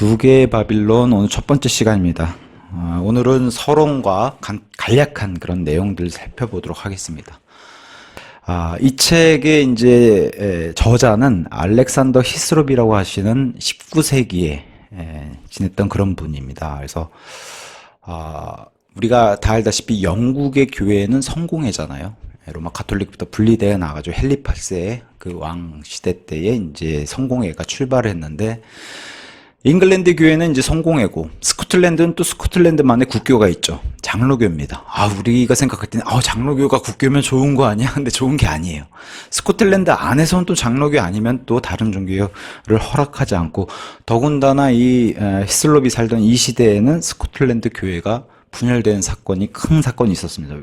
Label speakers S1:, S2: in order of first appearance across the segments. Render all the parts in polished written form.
S1: 두 개의 바빌론 오늘 첫 번째 시간입니다. 오늘은 서론과 간략한 그런 내용들을 살펴보도록 하겠습니다. 이 책의 이제 저자는 알렉산더 히스롭이라고 하시는 19세기에 지냈던 그런 분입니다. 그래서 우리가 다 알다시피 영국의 교회는 성공회잖아요. 로마 가톨릭부터 분리되어 나가지고 헨리 8세의 그 왕 시대 때에 이제 성공회가 출발을 했는데, 잉글랜드 교회는 이제 성공회고, 스코틀랜드는 또 스코틀랜드만의 국교가 있죠. 장로교입니다. 우리가 생각할 때는 장로교가 국교면 좋은 거 아니야? 근데 좋은 게 아니에요. 스코틀랜드 안에서는 또 장로교 아니면 또 다른 종교를 허락하지 않고, 더군다나 이 히슬롭이 살던 이 시대에는 스코틀랜드 교회가 분열되는 사건이 큰 사건이 있었습니다.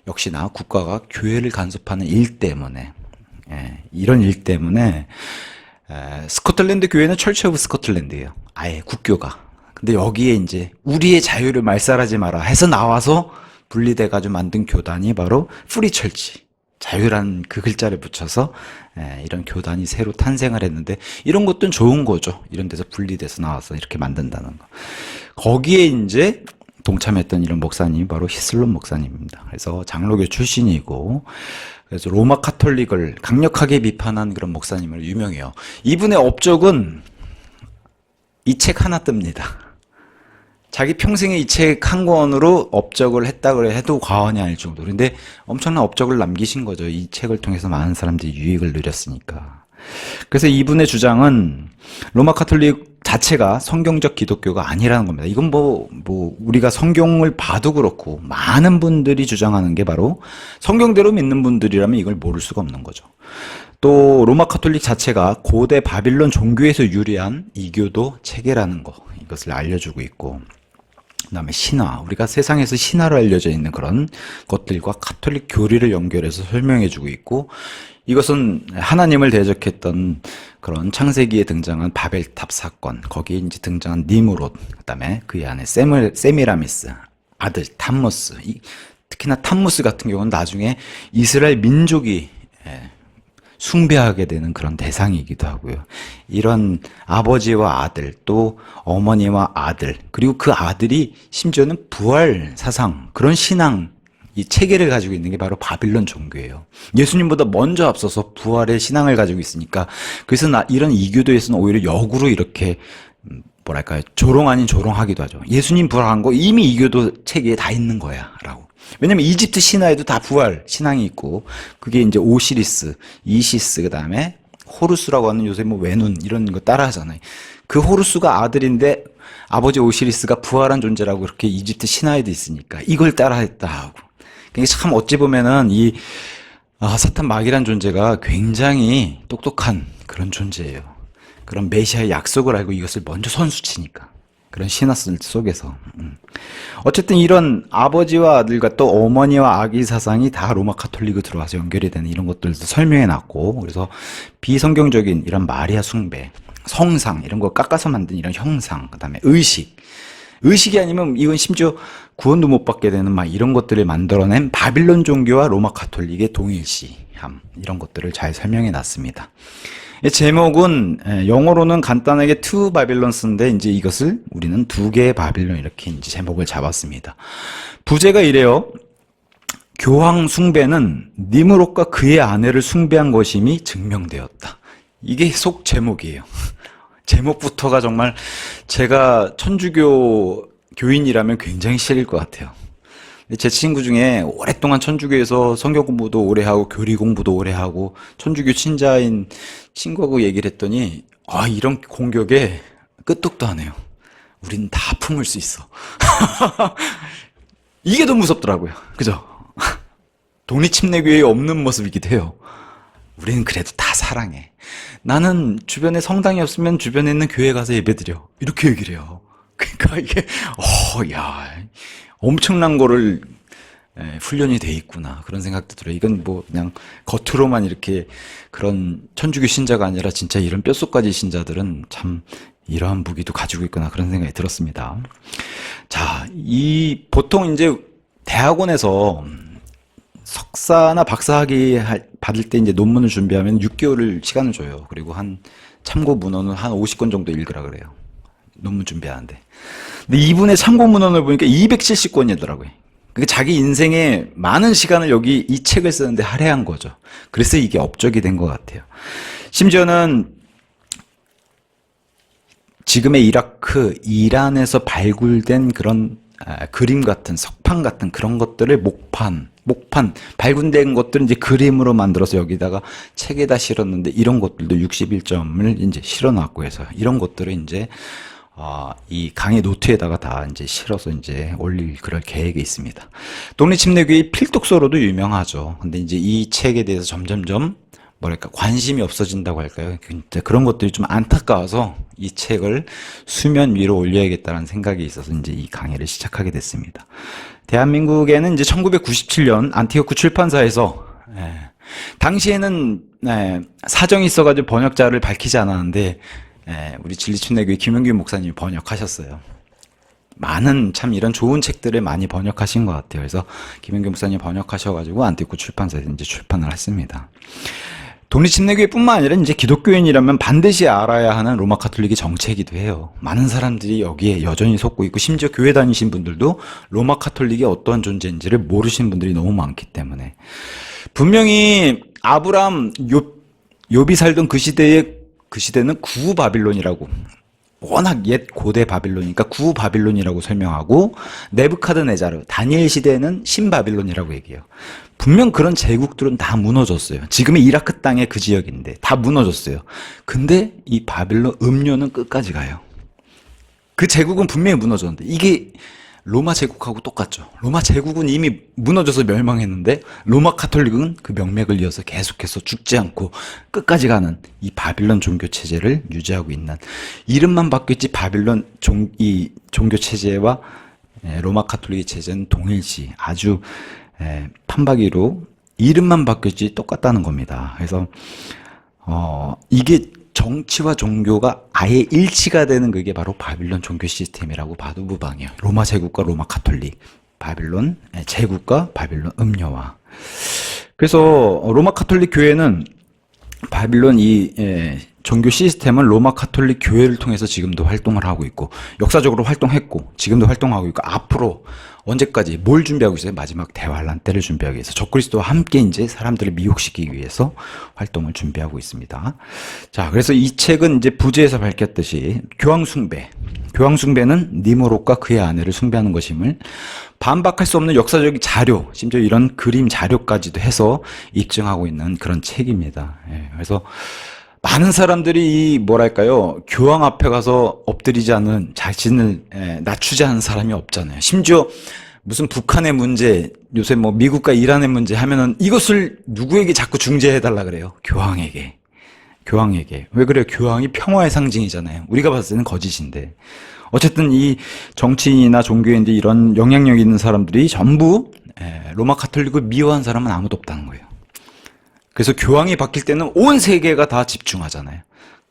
S1: 역시나 국가가 교회를 간섭하는 일 때문에, 이런 일 때문에 스코틀랜드 교회는 철치 오브 스코틀랜드예요. 아예 국교가. 근데 여기에 이제 우리의 자유를 말살하지 마라 해서 나와서 분리돼 가지고 만든 교단이 바로 프리 철치, 자유란 그 글자를 붙여서 이런 교단이 새로 탄생을 했는데, 이런 것도 좋은 거죠. 이런 데서 분리돼서 나와서 이렇게 만든다는 거. 거기에 이제 동참했던 이런 목사님이 바로 히슬롭 목사님입니다. 그래서 장로교 출신이고, 그래서 로마 카톨릭을 강력하게 비판한 그런 목사님으로 유명해요. 이분의 업적은 이 책 하나 뜹니다. 자기 평생에 이 책 한 권으로 업적을 했다고 해도 과언이 아닐 정도로. 근데 엄청난 업적을 남기신 거죠. 이 책을 통해서 많은 사람들이 유익을 누렸으니까. 그래서 이분의 주장은 로마 카톨릭 자체가 성경적 기독교가 아니라는 겁니다. 이건 우리가 성경을 봐도 그렇고 많은 분들이 주장하는 게 바로 성경대로 믿는 분들이라면 이걸 모를 수가 없는 거죠. 또 로마 카톨릭 자체가 고대 바빌론 종교에서 유래한 이교도 체계라는 거, 이것을 알려주고 있고, 그 다음에 신화, 우리가 세상에서 신화로 알려져 있는 그런 것들과 카톨릭 교리를 연결해서 설명해주고 있고, 이것은 하나님을 대적했던 그런 창세기에 등장한 바벨탑 사건, 거기에 이제 등장한 니무롯, 그 다음에 그 안에 세미라미스, 아들 탐무스, 특히나 탐무스 같은 경우는 나중에 이스라엘 민족이 숭배하게 되는 그런 대상이기도 하고요. 이런 아버지와 아들, 또 어머니와 아들, 그리고 그 아들이 심지어는 부활 사상, 그런 신앙, 이 체계를 가지고 있는 게 바로 바빌론 종교예요. 예수님보다 먼저 앞서서 부활의 신앙을 가지고 있으니까, 그래서 이런 이교도에서는 오히려 역으로 이렇게 뭐랄까요, 조롱 아닌 조롱하기도 하죠. 예수님 부활한 거 이미 이교도 체계에 다 있는 거야 라고. 왜냐면 이집트 신화에도 다 부활 신앙이 있고, 그게 이제 오시리스, 이시스, 그 다음에 호루스라고 하는, 요새 외눈 이런 거 따라 하잖아요. 그 호루스가 아들인데 아버지 오시리스가 부활한 존재라고 그렇게 이집트 신화에도 있으니까 이걸 따라 했다 하고. 참 어찌 보면은 사탄 마귀란 존재가 굉장히 똑똑한 그런 존재예요. 그런 메시아의 약속을 알고 이것을 먼저 선수치니까. 그런 신화 속에서. 어쨌든 이런 아버지와 아들과 또 어머니와 아기 사상이 다 로마 카톨릭으로 들어와서 연결이 되는 이런 것들도 설명해 놨고, 그래서 비성경적인 이런 마리아 숭배, 성상, 이런 거 깎아서 만든 이런 형상, 그 다음에 의식이 아니면 이건 심지어 구원도 못 받게 되는 이런 것들을 만들어낸 바빌론 종교와 로마 카톨릭의 동일시함, 이런 것들을 잘 설명해 놨습니다. 제목은 영어로는 간단하게 투 바빌론스인데, 이제 이것을 우리는 두 개의 바빌론, 이렇게 이제 제목을 잡았습니다. 부제가 이래요. 교황 숭배는 니무롯과 그의 아내를 숭배한 것임이 증명되었다. 이게 속 제목이에요. 제목부터가 정말, 제가 천주교 교인이라면 굉장히 싫을 것 같아요. 제 친구 중에 오랫동안 천주교에서 성경 공부도 오래 하고 교리 공부도 오래 하고 천주교 신자인 친구하고 얘기를 했더니, 이런 공격에 끄떡도 안 해요. 우린 다 품을 수 있어. 이게 더 무섭더라고요. 그죠? 독립침례교회에 없는 모습이기도 해요. 우리는 그래도 다 사랑해. 나는 주변에 성당이 없으면 주변에 있는 교회 가서 예배드려. 이렇게 얘기를 해요. 그러니까 이게, 엄청난 거를 훈련이 돼 있구나, 그런 생각도 들어요. 이건 그냥 겉으로만 이렇게 그런 천주교 신자가 아니라 진짜 이런 뼛속까지 신자들은 참 이러한 무기도 가지고 있구나, 그런 생각이 들었습니다. 자, 보통 이제 대학원에서 석사나 박사학위 받을 때 이제 논문을 준비하면 6개월을 시간을 줘요. 그리고 참고 문헌은 한 50권 정도 읽으라 그래요. 논문 준비하는데. 근데 이분의 참고 문헌을 보니까 270권이더라고요. 그러니까 자기 인생에 많은 시간을 여기 이 책을 쓰는데 할애한 거죠. 그래서 이게 업적이 된 것 같아요. 심지어는 지금의 이라크, 이란에서 발굴된 그런 그림 같은 석판 같은 그런 것들을 목판 발굴된 것들은 이제 그림으로 만들어서 여기다가 책에다 실었는데 이런 것들도 61점을 이제 실어놨고 해서 이런 것들을 이제 이 강의 노트에다가 다 이제 실어서 이제 올릴 그럴 계획이 있습니다. 독립침례교의 필독서로도 유명하죠. 근데 이제 이 책에 대해서 점점점 뭐랄까 관심이 없어진다고 할까요? 그런 것들이 좀 안타까워서 이 책을 수면 위로 올려야겠다는 생각이 있어서 이제 이 강의를 시작하게 됐습니다. 대한민국에는 이제 1997년 안티오크 출판사에서 당시에는 사정이 있어가지고 번역자를 밝히지 않았는데 우리 진리침례교회 김영규 목사님이 번역하셨어요. 많은 참 이런 좋은 책들을 많이 번역하신 것 같아요. 그래서 김영규 목사님이 번역하셔가지고 안티오크 출판사에서 이제 출판을 했습니다. 독립침례교회뿐만 아니라 이제 기독교인이라면 반드시 알아야 하는 로마 가톨릭의 정체이기도 해요. 많은 사람들이 여기에 여전히 속고 있고 심지어 교회 다니신 분들도 로마 가톨릭이 어떠한 존재인지를 모르시는 분들이 너무 많기 때문에 분명히 아브람 욥이 살던 그 시대는 구후 바빌론이라고 워낙 옛 고대 바빌론이니까 구후 바빌론이라고 설명하고 네부카드네자르 다니엘 시대는 신바빌론이라고 얘기해요. 분명 그런 제국들은 다 무너졌어요. 지금의 이라크 땅의 그 지역인데 다 무너졌어요. 근데 이 바빌론 음료는 끝까지 가요. 그 제국은 분명히 무너졌는데 이게 로마 제국하고 똑같죠. 로마 제국은 이미 무너져서 멸망했는데 로마 카톨릭은 그 명맥을 이어서 계속해서 죽지 않고 끝까지 가는 이 바빌론 종교 체제를 유지하고 있는 이름만 바뀌었지 바빌론 이 종교 체제와 로마 카톨릭 체제는 동일시 아주 판박이로 이름만 바뀌었지 똑같다는 겁니다. 그래서 이게 정치와 종교가 아예 일치가 되는 그게 바로 바빌론 종교 시스템이라고 봐도 무방해요. 로마 제국과 로마 가톨릭, 바빌론 제국과 바빌론 음료와. 그래서 로마 가톨릭 교회는 바빌론 종교 시스템은 로마 가톨릭 교회를 통해서 지금도 활동을 하고 있고 역사적으로 활동했고 지금도 활동하고 있고 앞으로 언제까지 뭘 준비하고 있어요? 마지막 대환란 때를 준비하기 위해서 적그리스도와 함께 이제 사람들을 미혹시키기 위해서 활동을 준비하고 있습니다. 자, 그래서 이 책은 이제 부제에서 밝혔듯이 교황숭배는 니모롯과 그의 아내를 숭배하는 것임을 반박할 수 없는 역사적인 자료, 심지어 이런 그림 자료까지도 해서 입증하고 있는 그런 책입니다. 그래서 많은 사람들이 뭐랄까요, 교황 앞에 가서 엎드리지 않은 자신을 낮추지 않은 사람이 없잖아요. 심지어 무슨 북한의 문제, 요새 뭐 미국과 이란의 문제 하면은 이것을 누구에게 자꾸 중재해달라 그래요? 교황에게. 왜 그래요? 교황이 평화의 상징이잖아요. 우리가 봤을 때는 거짓인데. 어쨌든 이 정치인이나 종교인들 이런 영향력 있는 사람들이 전부 로마 가톨릭을 미워한 사람은 아무도 없다는 거예요. 그래서 교황이 바뀔 때는 온 세계가 다 집중하잖아요.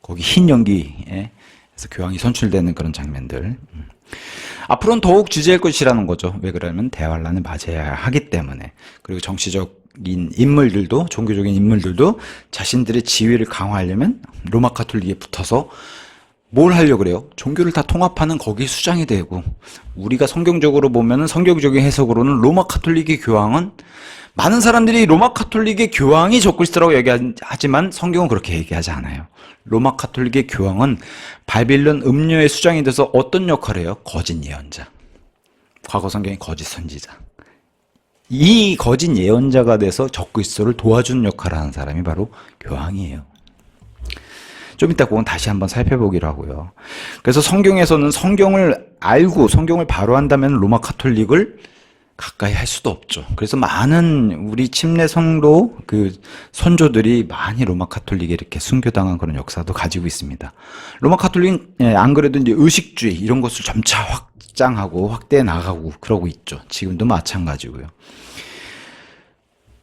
S1: 거기 흰 연기에 그래서 교황이 선출되는 그런 장면들. 앞으로는 더욱 주제할 것이라는 거죠. 왜 그러냐면 대환란을 맞이해야 하기 때문에. 그리고 정치적인 인물들도 종교적인 인물들도 자신들의 지위를 강화하려면 로마 가톨릭에 붙어서 뭘 하려고 그래요? 종교를 다 통합하는 거기 수장이 되고 우리가 성경적으로 보면은 성경적인 해석으로는 로마 가톨릭의 교황은 많은 사람들이 로마 카톨릭의 교황이 적그리스도라고 얘기하지만 성경은 그렇게 얘기하지 않아요. 로마 카톨릭의 교황은 바빌론 음료의 수장이 돼서 어떤 역할을 해요? 거짓 예언자. 과거 성경의 거짓 선지자. 이 거짓 예언자가 돼서 적그리스도를 도와주는 역할을 하는 사람이 바로 교황이에요. 좀 이따 그건 다시 한번 살펴보기로 하고요. 그래서 성경에서는 성경을 알고 성경을 바로 한다면 로마 카톨릭을 가까이 할 수도 없죠. 그래서 많은 우리 침례 성도 그 선조들이 많이 로마 카톨릭에 이렇게 순교당한 그런 역사도 가지고 있습니다. 로마 카톨릭 안 그래도 이제 의식주의 이런 것을 점차 확장하고 확대해 나가고 그러고 있죠. 지금도 마찬가지고요.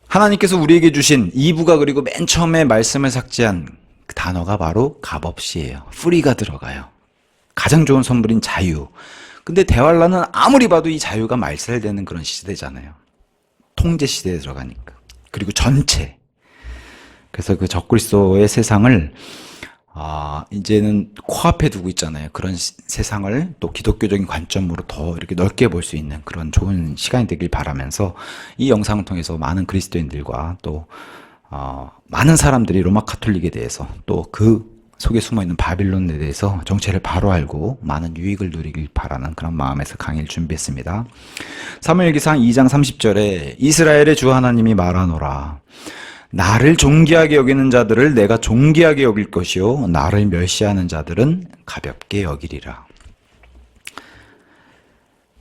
S1: 하나님께서 우리에게 주신 2부가 그리고 맨 처음에 말씀을 삭제한 그 단어가 바로 값없이에요. 프리가 들어가요. 가장 좋은 선물인 자유. 근데 대환란은 아무리 봐도 이 자유가 말살되는 그런 시대잖아요. 통제 시대에 들어가니까. 그리고 전체. 그래서 그 적그리스도의 세상을 이제는 코앞에 두고 있잖아요. 그런 세상을 또 기독교적인 관점으로 더 이렇게 넓게 볼 수 있는 그런 좋은 시간이 되길 바라면서 이 영상을 통해서 많은 그리스도인들과 또 많은 사람들이 로마 카톨릭에 대해서 또 그 속에 숨어있는 바빌론에 대해서 정체를 바로 알고 많은 유익을 누리길 바라는 그런 마음에서 강의를 준비했습니다. 사무엘기상 2장 30절에 이스라엘의 주 하나님이 말하노라. 나를 존귀하게 여기는 자들을 내가 존귀하게 여길 것이요 나를 멸시하는 자들은 가볍게 여기리라.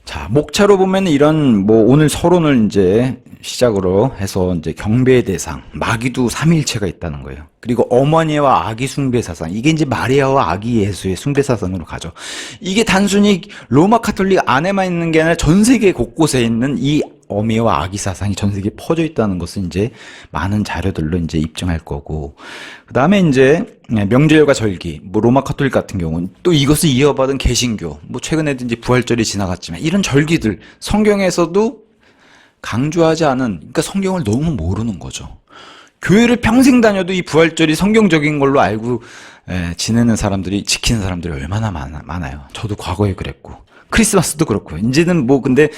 S1: 자, 목차로 보면 이런 오늘 서론을 이제 시작으로 해서 이제 경배의 대상, 마귀도 삼위일체가 있다는 거예요. 그리고 어머니와 아기 숭배 사상, 이게 이제 마리아와 아기 예수의 숭배 사상으로 가죠. 이게 단순히 로마 카톨릭 안에만 있는 게 아니라 전 세계 곳곳에 있는 이 어미와 아기 사상이 전 세계에 퍼져 있다는 것을 이제 많은 자료들로 이제 입증할 거고, 그 다음에 이제 명절과 절기, 로마 카톨릭 같은 경우는 또 이것을 이어받은 개신교, 최근에도 이제 부활절이 지나갔지만 이런 절기들 성경에서도 강조하지 않은, 그러니까 성경을 너무 모르는 거죠. 교회를 평생 다녀도 이 부활절이 성경적인 걸로 알고 지내는 사람들이, 지키는 사람들이 얼마나 많아요. 저도 과거에 그랬고, 크리스마스도 그렇고, 이제는 근데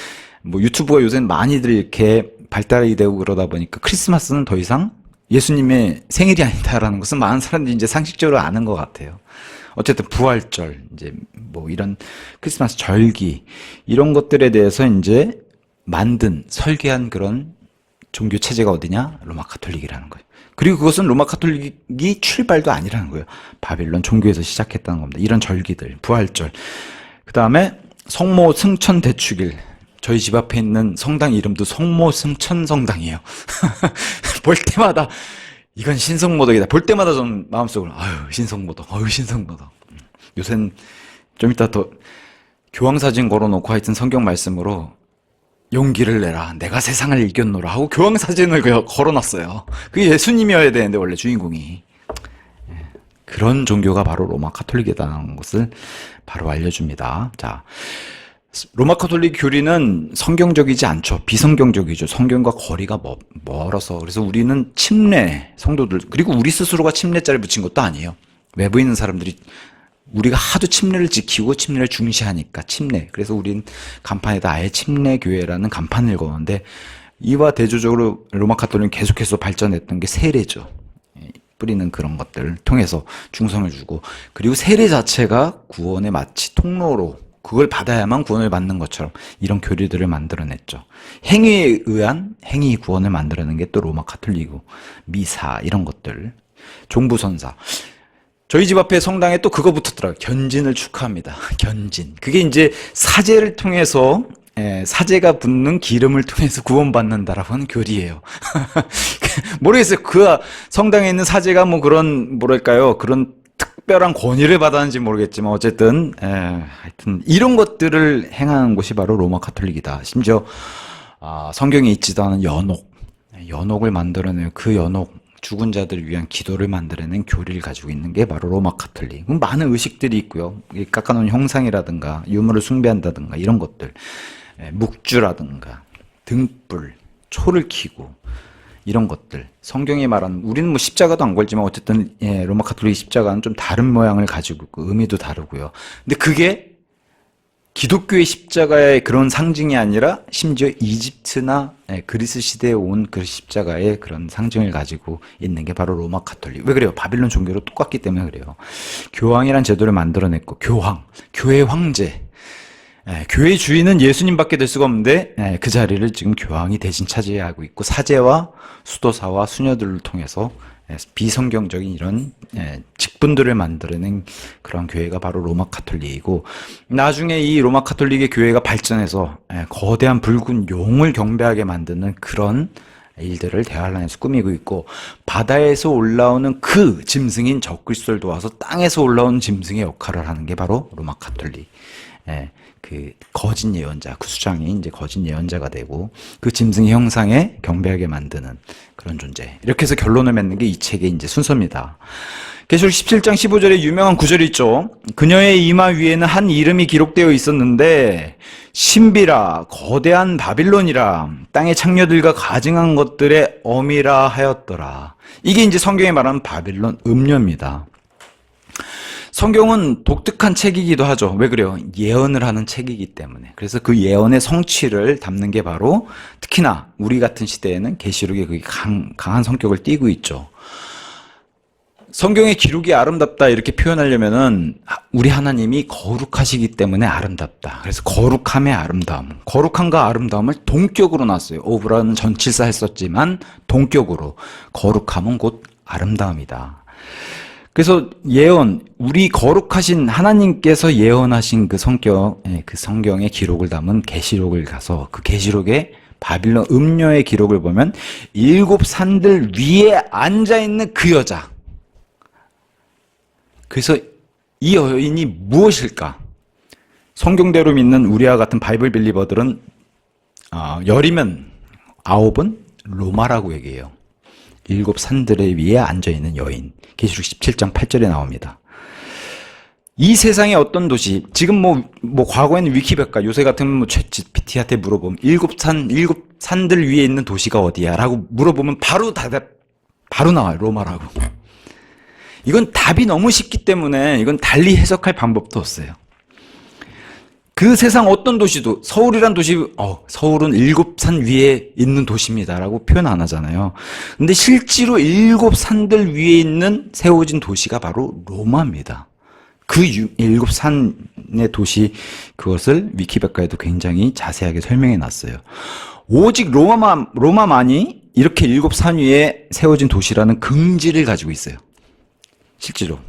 S1: 유튜브가 요새는 많이들 이렇게 발달이 되고 그러다 보니까 크리스마스는 더 이상 예수님의 생일이 아니다라는 것은 많은 사람들이 이제 상식적으로 아는 것 같아요. 어쨌든 부활절, 이제 이런 크리스마스 절기, 이런 것들에 대해서 이제 설계한 그런 종교 체제가 어디냐? 로마 카톨릭이라는 거예요. 그리고 그것은 로마 카톨릭이 출발도 아니라는 거예요. 바빌론 종교에서 시작했다는 겁니다. 이런 절기들, 부활절. 그 다음에 성모 승천 대축일. 저희 집 앞에 있는 성당 이름도 성모 승천 성당이에요. 볼 때마다 이건 신성모독이다. 볼 때마다 좀 마음속으로 신성모독, 신성모독. 요새는 좀 이따 더 교황사진 걸어놓고 하여튼 성경 말씀으로 용기를 내라, 내가 세상을 이겼노라 하고 교황사진을 걸어놨어요. 그게 예수님이어야 되는데 원래 주인공이. 그런 종교가 바로 로마 카톨릭이라는 것을 바로 알려줍니다. 자, 로마 카톨릭 교리는 성경적이지 않죠. 비성경적이죠. 성경과 거리가 멀어서. 그래서 우리는 침례, 성도들, 그리고 우리 스스로가 침례자를 붙인 것도 아니에요. 외부에 있는 사람들이 우리가 하도 침례를 지키고 침례를 중시하니까 침례. 그래서 우린 간판에다 아예 침례교회라는 간판을 거는데, 이와 대조적으로 로마 카톨릭은 계속해서 발전했던 게 세례죠. 뿌리는 그런 것들을 통해서 충성을 주고, 그리고 세례 자체가 구원의 마치 통로로, 그걸 받아야만 구원을 받는 것처럼 이런 교리들을 만들어냈죠. 행위에 의한 행위 구원을 만들어낸 게 또 로마 카톨릭이고, 미사 이런 것들, 종부선사. 저희 집 앞에 성당에 또 그거 붙었더라고요. 견진을 축하합니다. 견진. 그게 이제 사제를 통해서, 사제가 붓는 기름을 통해서 구원받는다라고 하는 교리예요. 모르겠어요. 그 성당에 있는 사제가 그런, 그런 특별한 권위를 받았는지 모르겠지만, 어쨌든, 하여튼, 이런 것들을 행하는 곳이 바로 로마 카톨릭이다. 심지어, 성경에 있지도 않은 연옥을 만들어내요. 그 연옥, 죽은 자들을 위한 기도를 만들어낸 교리를 가지고 있는 게 바로 로마 카톨릭. 많은 의식들이 있고요. 깎아놓은 형상이라든가 유물을 숭배한다든가 이런 것들, 묵주라든가 등불, 초를 켜고 이런 것들. 성경이 말하는, 우리는 십자가도 안 걸지만 어쨌든 로마 카톨릭 십자가는 좀 다른 모양을 가지고 있고 의미도 다르고요. 근데 그게 기독교의 십자가의 그런 상징이 아니라 심지어 이집트나 그리스 시대에 온 그 십자가의 그런 상징을 가지고 있는 게 바로 로마 카톨릭. 왜 그래요? 바빌론 종교로 똑같기 때문에 그래요. 교황이란 제도를 만들어냈고, 교회 황제. 교회 주인은 예수님밖에 될 수가 없는데 그 자리를 지금 교황이 대신 차지하고 있고, 사제와 수도사와 수녀들을 통해서 비성경적인 이런 직분들을 만들어낸 그런 교회가 바로 로마 카톨릭이고, 나중에 이 로마 카톨릭의 교회가 발전해서 거대한 붉은 용을 경배하게 만드는 그런 일들을 대환란에서 꾸미고 있고, 바다에서 올라오는 그 짐승인 적그리스도를 도와서 땅에서 올라온 짐승의 역할을 하는 게 바로 로마 카톨릭. 그 거짓 예언자, 그 수장이 이제 거짓 예언자가 되고, 그 짐승의 형상에 경배하게 만드는 그런 존재. 이렇게 해서 결론을 맺는 게 이 책의 이제 순서입니다. 계시록 17장 15절에 유명한 구절이 있죠. 그녀의 이마 위에는 한 이름이 기록되어 있었는데, 신비라, 거대한 바빌론이라, 땅의 창녀들과 가증한 것들의 어미라 하였더라. 이게 이제 성경에 말하는 바빌론 음녀입니다. 성경은 독특한 책이기도 하죠. 왜 그래요? 예언을 하는 책이기 때문에. 그래서 그 예언의 성취를 담는 게 바로 특히나 우리 같은 시대에는 계시록의 그 강한 성격을 띠고 있죠. 성경의 기록이 아름답다 이렇게 표현하려면은 우리 하나님이 거룩하시기 때문에 아름답다. 그래서 거룩함의 아름다움, 거룩함과 아름다움을 동격으로 놨어요. 오브라는 전칠사 했었지만 동격으로 거룩함은 곧 아름다움이다. 그래서 예언, 우리 거룩하신 하나님께서 예언하신 그 성격, 그 성경의 기록을 담은 계시록을 가서 그 계시록의 바빌론 음녀의 기록을 보면 7 산들 위에 앉아 있는 그 여자. 그래서 이 여인이 무엇일까? 성경대로 믿는 우리와 같은 바이블 빌리버들은 열이면 9은 로마라고 얘기해요. 7 산들에 위에 앉아있는 여인. 계시록 17장 8절에 나옵니다. 이 세상의 어떤 도시, 지금 뭐 과거에는 위키백과, 요새 같으면 뭐 챗GPT한테 물어보면 7 산들 위에 있는 도시가 어디야? 라고 물어보면 바로 나와요. 로마라고. 이건 답이 너무 쉽기 때문에 이건 달리 해석할 방법도 없어요. 그 세상 어떤 도시도 서울이란 도시, 서울은 7 산 위에 있는 도시입니다라고 표현 안 하잖아요. 근데 실제로 7 산들 위에 있는 세워진 도시가 바로 로마입니다. 그 7 산의 도시, 그것을 위키백과에도 굉장히 자세하게 설명해 놨어요. 오직 로마만이 이렇게 7 산 위에 세워진 도시라는 긍지를 가지고 있어요. 실제로.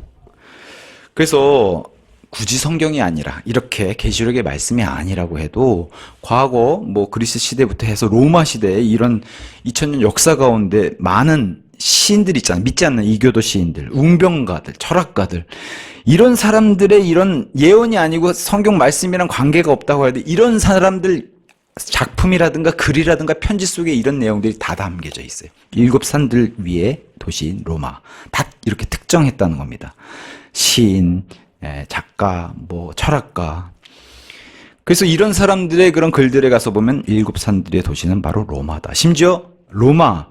S1: 그래서 굳이 성경이 아니라 이렇게 계시록의 말씀이 아니라고 해도 과거 뭐 그리스 시대부터 해서 로마 시대에 이런 2000년 역사 가운데 많은 시인들 있잖아요. 믿지 않는 이교도 시인들, 웅병가들, 철학가들, 이런 사람들의 이런 예언이 아니고 성경 말씀이랑 관계가 없다고 해도 이런 사람들 작품이라든가 글이라든가 편지 속에 이런 내용들이 다 담겨져 있어요. 7 산들 위에 도시인 로마. 다 이렇게 특정했다는 겁니다. 시인, 작가, 뭐 철학가. 그래서 이런 사람들의 그런 글들에 가서 보면 7 산들의 도시는 바로 로마다. 심지어 로마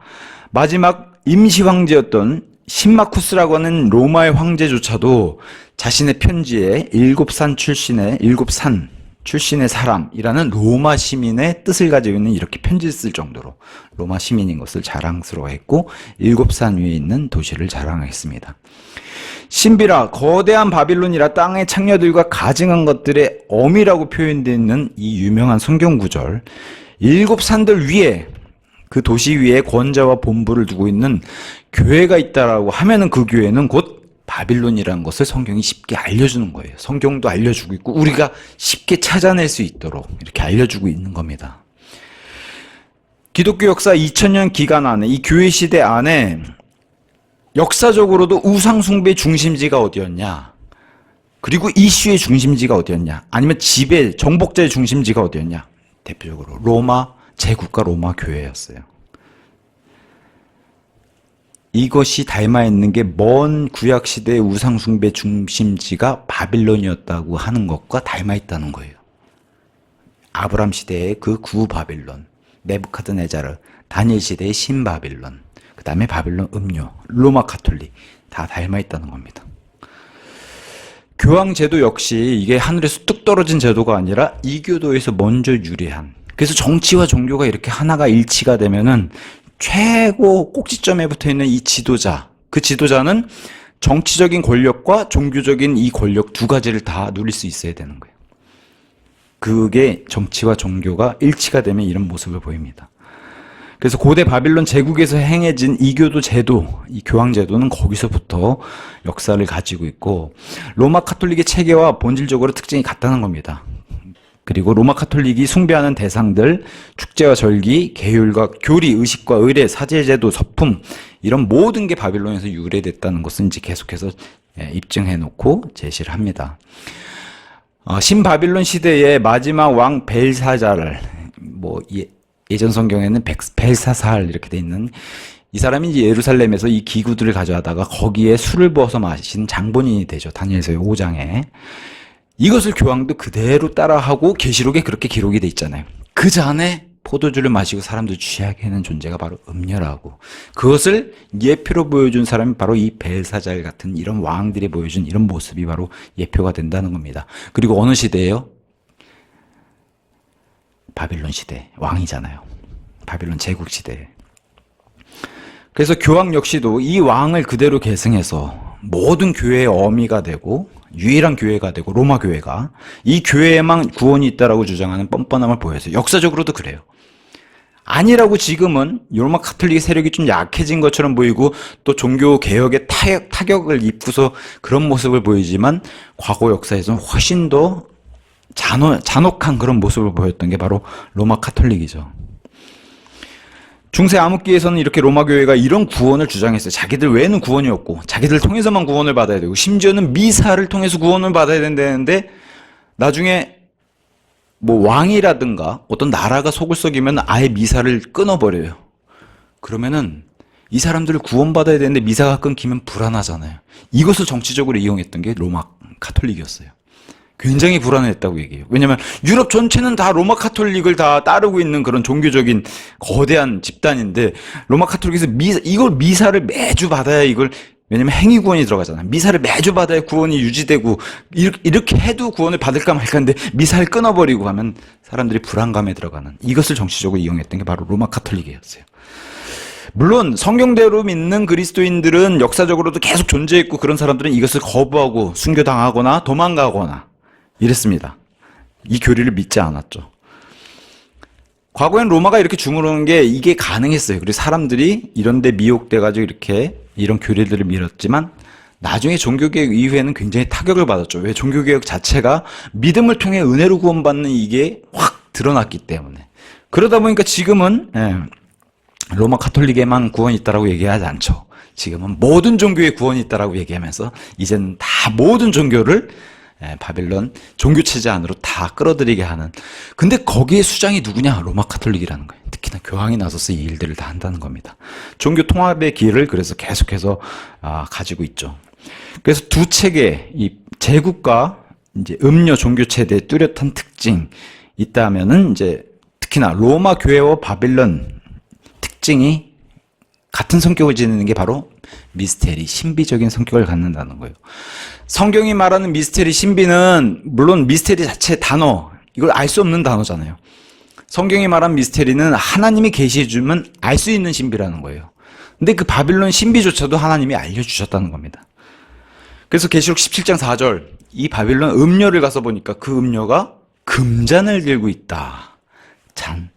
S1: 마지막 임시 황제였던 신마쿠스라고 하는 로마의 황제조차도 자신의 편지에 7 산 출신의 사람이라는 로마 시민의 뜻을 가지고 있는 이렇게 편지를 쓸 정도로 로마 시민인 것을 자랑스러워했고 7 산 위에 있는 도시를 자랑했습니다. 신비라 거대한 바빌론이라 땅의 창녀들과 가증한 것들의 어미라고 표현되어 있는 이 유명한 성경 구절, 7 산들 위에 그 도시 위에 권자와 본부를 두고 있는 교회가 있다라고 하면은 그 교회는 곧 바빌론이라는 것을 성경이 쉽게 알려주는 거예요. 성경도 알려주고 있고 우리가 쉽게 찾아낼 수 있도록 이렇게 알려주고 있는 겁니다. 기독교 역사 2000년 기간 안에 이 교회 시대 안에 역사적으로도 우상 숭배의 중심지가 어디였냐? 그리고 이슈의 중심지가 어디였냐? 아니면 지배, 정복자의 중심지가 어디였냐? 대표적으로 로마, 제국가 로마 교회였어요. 이것이 닮아 있는 게 먼 구약 시대의 우상 숭배 중심지가 바빌론이었다고 하는 것과 닮아 있다는 거예요. 아브람 시대의 그 구바빌론, 네부카드네자르, 다니엘 시대의 신바빌론, 그 다음에 바빌론 음료, 로마 가톨릭 다 닮아 있다는 겁니다. 교황 제도 역시 이게 하늘에서 뚝 떨어진 제도가 아니라 이교도에서 먼저 유래한, 그래서 정치와 종교가 이렇게 하나가 일치가 되면은 최고 꼭지점에 붙어 있는 이 지도자, 그 지도자는 정치적인 권력과 종교적인 이 권력 두 가지를 다 누릴 수 있어야 되는 거예요. 그게 정치와 종교가 일치가 되면 이런 모습을 보입니다. 그래서 고대 바빌론 제국에서 행해진 이교도 제도, 이 교황 제도는 거기서부터 역사를 가지고 있고 로마 카톨릭의 체계와 본질적으로 특징이 같다는 겁니다. 그리고 로마 카톨릭이 숭배하는 대상들, 축제와 절기, 계율과 교리, 의식과 의례, 사제제도, 서품 이런 모든 게 바빌론에서 유래됐다는 것은 이제 계속해서 입증해 놓고 제시를 합니다. 신바빌론 시대의 마지막 왕 벨사자를 예전 성경에는 벨사살 이렇게 돼 있는 이 사람이 이제 예루살렘에서 이 기구들을 가져다가 거기에 술을 부어서 마신 장본인이 되죠. 다니엘서 5장에. 이것을 교황도 그대로 따라하고 계시록에 그렇게 기록이 돼 있잖아요. 그 전에 포도주를 마시고 사람들 취하게 하는 존재가 바로 음료라고. 그것을 예표로 보여준 사람이 바로 이 벨사잘 같은 이런 왕들이 보여준 이런 모습이 바로 예표가 된다는 겁니다. 그리고 어느 시대예요? 바빌론 시대. 왕이잖아요. 바빌론 제국 시대. 그래서 교황 역시도 이 왕을 그대로 계승해서 모든 교회의 어미가 되고 유일한 교회가 되고 로마 교회가 이 교회에만 구원이 있다라고 주장하는 뻔뻔함을 보여서 역사적으로도 그래요. 아니라고 지금은 로마 카톨릭 세력이 좀 약해진 것처럼 보이고 또 종교 개혁에 타격을 입고서 그런 모습을 보이지만 과거 역사에서는 훨씬 더 잔혹한 그런 모습을 보였던 게 바로 로마 카톨릭이죠. 중세 암흑기에서는 이렇게 로마 교회가 이런 구원을 주장했어요. 자기들 외에는 구원이 없고 자기들 통해서만 구원을 받아야 되고 심지어는 미사를 통해서 구원을 받아야 된다는데 나중에 뭐 왕이라든가 어떤 나라가 속을 썩이면 아예 미사를 끊어버려요. 그러면은 이 사람들을 구원받아야 되는데 미사가 끊기면 불안하잖아요. 이것을 정치적으로 이용했던 게 로마 카톨릭이었어요. 굉장히 불안했다고 얘기해요. 왜냐면 유럽 전체는 다 로마 카톨릭을 다 따르고 있는 그런 종교적인 거대한 집단인데 로마 카톨릭에서 이걸 미사를 매주 받아야 이걸 왜냐면 행위 구원이 들어가잖아요. 미사를 매주 받아야 구원이 유지되고 이렇게 해도 구원을 받을까 말까인데 미사를 끊어버리고 하면 사람들이 불안감에 들어가는 이것을 정치적으로 이용했던 게 바로 로마 카톨릭이었어요. 물론 성경대로 믿는 그리스도인들은 역사적으로도 계속 존재했고 그런 사람들은 이것을 거부하고 순교당하거나 도망가거나 이랬습니다. 이 교리를 믿지 않았죠. 과거엔 로마가 이렇게 주무르는 게 이게 가능했어요. 그리고 사람들이 이런 데 미혹돼가지고 이렇게 이런 교리들을 밀었지만 나중에 종교개혁 이후에는 굉장히 타격을 받았죠. 왜? 종교개혁 자체가 믿음을 통해 은혜로 구원받는 이게 확 드러났기 때문에. 그러다 보니까 지금은 로마 카톨릭에만 구원이 있다라고 얘기하지 않죠. 지금은 모든 종교에 구원이 있다라고 얘기하면서 이제는 다 모든 종교를 바빌론 종교체제 안으로 다 끌어들이게 하는. 근데 거기에 수장이 누구냐? 로마 카톨릭이라는 거예요. 특히나 교황이 나서서 이 일들을 다 한다는 겁니다. 종교 통합의 기회를 그래서 계속해서 가지고 있죠. 그래서 두 책의 이 제국과 이제 음료 종교체제의 뚜렷한 특징이 있다면은 이제 특히나 로마 교회와 바빌론 특징이 같은 성격을 지니는 게 바로 미스테리, 신비적인 성격을 갖는다는 거예요. 성경이 말하는 미스테리, 신비는 물론 미스테리 자체 단어, 이걸 알 수 없는 단어잖아요. 성경이 말한 미스테리는 하나님이 계시해주면 알 수 있는 신비라는 거예요. 근데 그 바빌론 신비조차도 하나님이 알려주셨다는 겁니다. 그래서 계시록 17장 4절, 이 바빌론 음료를 가서 보니까 그 음료가 금잔을 들고 있다. 잔.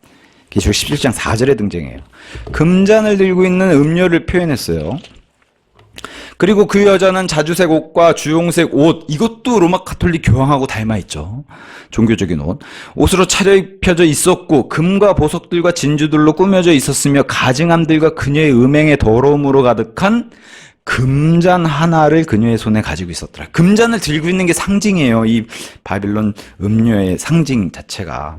S1: 계시록 17장 4절에 등장해요. 금잔을 들고 있는 음료를 표현했어요. 그리고 그 여자는 자주색 옷과 주홍색 옷, 이것도 로마 카톨릭 교황하고 닮아있죠. 종교적인 옷. 옷으로 차려입혀져 있었고 금과 보석들과 진주들로 꾸며져 있었으며 가증함들과 그녀의 음행의 더러움으로 가득한 금잔 하나를 그녀의 손에 가지고 있었더라. 금잔을 들고 있는 게 상징이에요. 이 바빌론 음료의 상징 자체가.